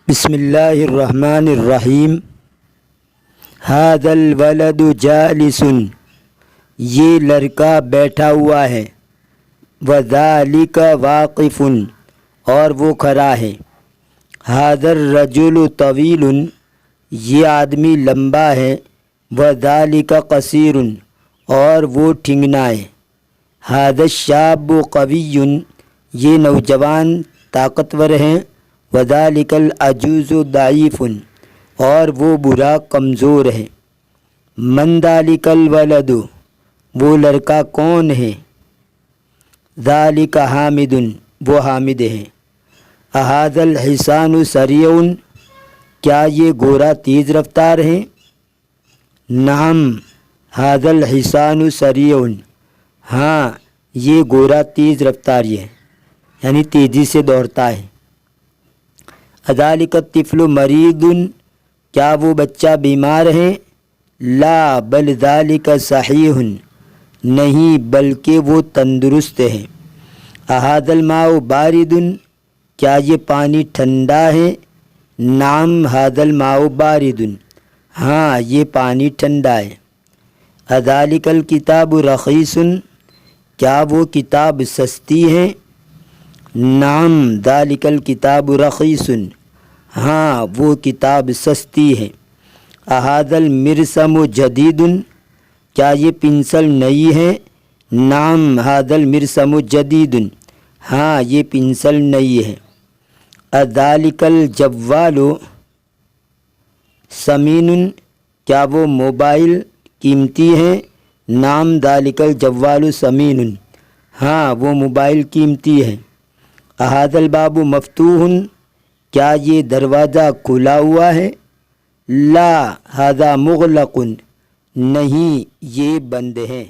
بسم اللہ الرحمن الرحیم۔ ھذا الولد جالس، یہ لڑکا بیٹھا ہوا ہے۔ وذالک واقف، اور وہ کھڑا ہے۔ ھذا الرجل طویل، یہ آدمی لمبا ہے۔ وذالک قصیر، اور وہ ٹھنگنا ہے۔ ھذا الشاب قوی، یہ نوجوان طاقتور ہیں۔ وذالک العجوز ضعیف، اور وہ بوڑھا کمزور ہے۔ من ذالک الولد، وہ لڑکا کون ہے؟ ذالک حامد، وہ حامد ہے۔ اھذا الحصان سریع، کیا یہ گھوڑا تیز رفتار ہے؟ نعم ھذا الحصان سریع، ہاں یہ گھوڑا تیز رفتار ہے، یعنی تیزی سے دوڑتا ہے۔ اذالک الطفل مریض، کیا وہ بچہ بیمار ہے؟ لا بل ذالک صحیح، نہیں بلکہ وہ تندرست ہے۔ اھذا الماء بارد، کیا یہ پانی ٹھنڈا ہے؟ نعم ھذا الماء بارد، ہاں یہ پانی ٹھنڈا ہے۔ اذالک الکتاب رخیص، کیا وہ کتاب سستی ہے؟ نعم ذالک الکتاب رخیص، ہاں وہ کتاب سستی ہے۔ اھذا المرسم جدید، کیا یہ پنسل نئی ہے؟ نعم ھذا المرسم جدید، ہاں یہ پنسل نئی ہے۔ اذالک الجوال ثمین، کیا وہ موبائل قیمتی ہے؟ نعم ذالک الجوال ثمین، ہاں وہ موبائل قیمتی ہے۔ اھذا الباب مفتوح، کیا یہ دروازہ کھلا ہوا ہے؟ لا ھذا مغلق، نہیں یہ بند ہے۔